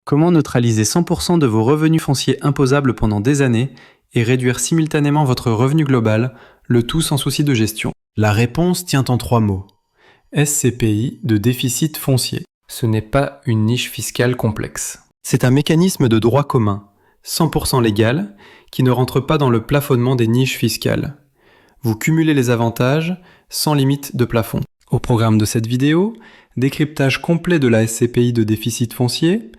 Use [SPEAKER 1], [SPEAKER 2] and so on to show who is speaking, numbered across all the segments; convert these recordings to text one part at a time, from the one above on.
[SPEAKER 1] Comment neutraliser 100% de vos revenus fonciers imposables pendant des années et réduire simultanément votre revenu global, le tout sans souci de gestion? La réponse tient en 3 mots. SCPI de déficit foncier. Ce n'est pas une niche fiscale complexe. C'est un mécanisme de droit commun, 100% légal, qui ne rentre pas dans le plafonnement des niches fiscales. Vous cumulez les avantages sans limite de plafond. Au programme de cette vidéo, décryptage complet de la SCPI de déficit foncier,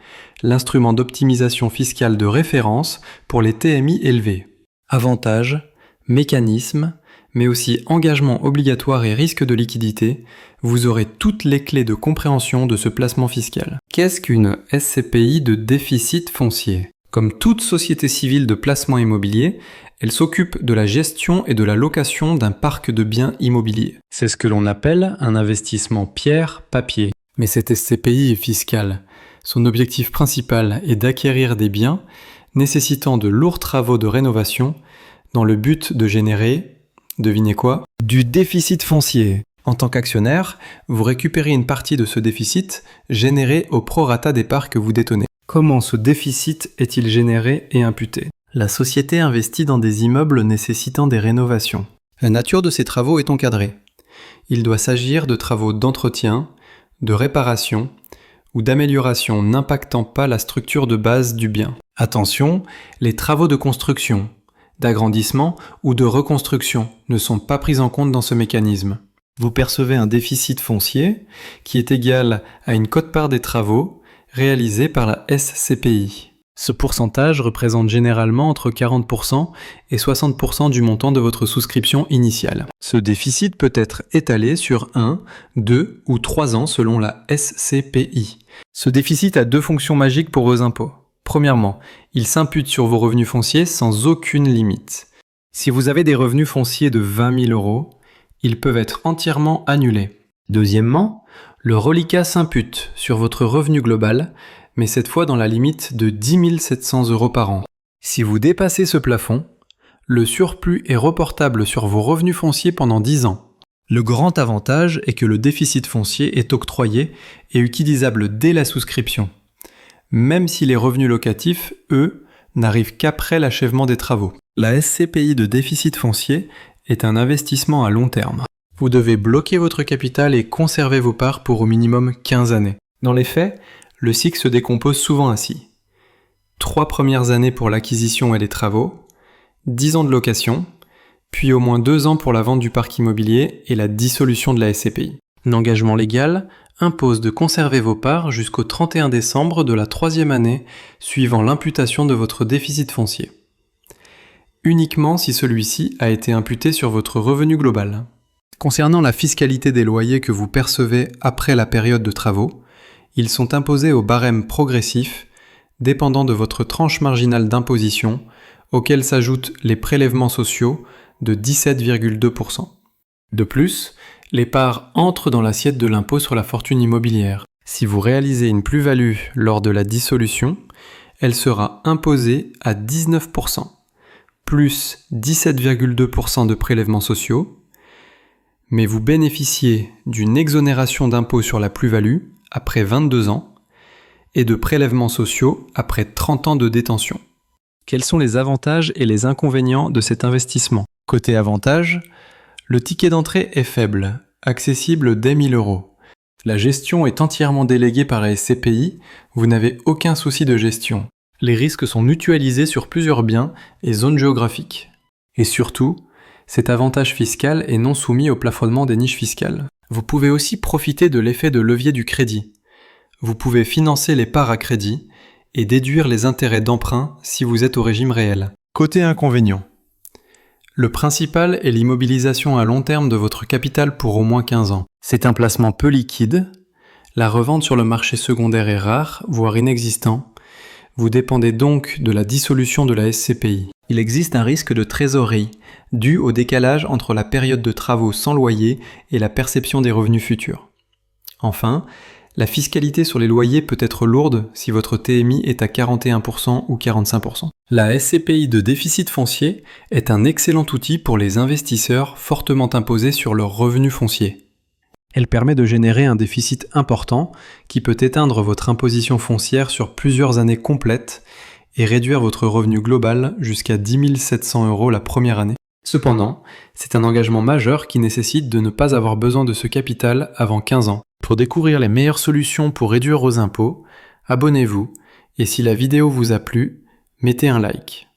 [SPEAKER 1] l'instrument d'optimisation fiscale de référence pour les TMI élevés. Avantages, mécanismes, mais aussi engagement obligatoire et risque de liquidité, vous aurez toutes les clés de compréhension de ce placement fiscal. Qu'est-ce qu'une SCPI de déficit foncier ? Comme toute société civile de placement immobilier, elle s'occupe de la gestion et de la location d'un parc de biens immobiliers. C'est ce que l'on appelle un investissement pierre-papier. Mais cette SCPI est fiscale. Son objectif principal est d'acquérir des biens nécessitant de lourds travaux de rénovation dans le but de générer, devinez quoi ? Du déficit foncier. En tant qu'actionnaire, vous récupérez une partie de ce déficit généré au prorata des parts que vous détenez. Comment ce déficit est-il généré et imputé ? La société investit dans des immeubles nécessitant des rénovations. La nature de ces travaux est encadrée. Il doit s'agir de travaux d'entretien, de réparation ou d'amélioration n'impactant pas la structure de base du bien. Attention, les travaux de construction, d'agrandissement ou de reconstruction ne sont pas pris en compte dans ce mécanisme. Vous percevez un déficit foncier qui est égal à une quote-part des travaux réalisés par la SCPI. Ce pourcentage représente généralement entre 40% et 60% du montant de votre souscription initiale. Ce déficit peut être étalé sur 1, 2 ou 3 ans selon la SCPI. Ce déficit a 2 fonctions magiques pour vos impôts. Premièrement, il s'impute sur vos revenus fonciers sans aucune limite. Si vous avez des revenus fonciers de 20 000 €, ils peuvent être entièrement annulés. Deuxièmement, le reliquat s'impute sur votre revenu global, mais cette fois dans la limite de 10 700 € par an. Si vous dépassez ce plafond, le surplus est reportable sur vos revenus fonciers pendant 10 ans. Le grand avantage est que le déficit foncier est octroyé et utilisable dès la souscription, même si les revenus locatifs, eux, n'arrivent qu'après l'achèvement des travaux. La SCPI de déficit foncier est un investissement à long terme. Vous devez bloquer votre capital et conserver vos parts pour au minimum 15 années. Dans les faits, le cycle se décompose souvent ainsi. 3 premières années pour l'acquisition et les travaux, 10 ans de location, puis au moins 2 ans pour la vente du parc immobilier et la dissolution de la SCPI. L'engagement légal impose de conserver vos parts jusqu'au 31 décembre de la 3e année suivant l'imputation de votre déficit foncier. Uniquement si celui-ci a été imputé sur votre revenu global. Concernant la fiscalité des loyers que vous percevez après la période de travaux, ils sont imposés au barème progressif, dépendant de votre tranche marginale d'imposition, auquel s'ajoutent les prélèvements sociaux de 17,2%. De plus, les parts entrent dans l'assiette de l'impôt sur la fortune immobilière. Si vous réalisez une plus-value lors de la dissolution, elle sera imposée à 19%, plus 17,2% de prélèvements sociaux, mais vous bénéficiez d'une exonération d'impôt sur la plus-value après 22 ans et de prélèvements sociaux après 30 ans de détention. Quels sont les avantages et les inconvénients de cet investissement ? Côté avantages, le ticket d'entrée est faible, accessible dès 1 000 €. La gestion est entièrement déléguée par la SCPI, vous n'avez aucun souci de gestion. Les risques sont mutualisés sur plusieurs biens et zones géographiques. Et surtout, cet avantage fiscal est non soumis au plafonnement des niches fiscales. Vous pouvez aussi profiter de l'effet de levier du crédit. Vous pouvez financer les parts à crédit et déduire les intérêts d'emprunt si vous êtes au régime réel. Côté inconvénient, le principal est l'immobilisation à long terme de votre capital pour au moins 15 ans. C'est un placement peu liquide, la revente sur le marché secondaire est rare, voire inexistant. Vous dépendez donc de la dissolution de la SCPI. Il existe un risque de trésorerie, dû au décalage entre la période de travaux sans loyer et la perception des revenus futurs. Enfin, la fiscalité sur les loyers peut être lourde si votre TMI est à 41% ou 45%. La SCPI de déficit foncier est un excellent outil pour les investisseurs fortement imposés sur leurs revenus fonciers. Elle permet de générer un déficit important qui peut éteindre votre imposition foncière sur plusieurs années complètes et réduire votre revenu global jusqu'à 10 700 € la première année. Cependant, c'est un engagement majeur qui nécessite de ne pas avoir besoin de ce capital avant 15 ans. Pour découvrir les meilleures solutions pour réduire vos impôts, abonnez-vous et si la vidéo vous a plu, mettez un like.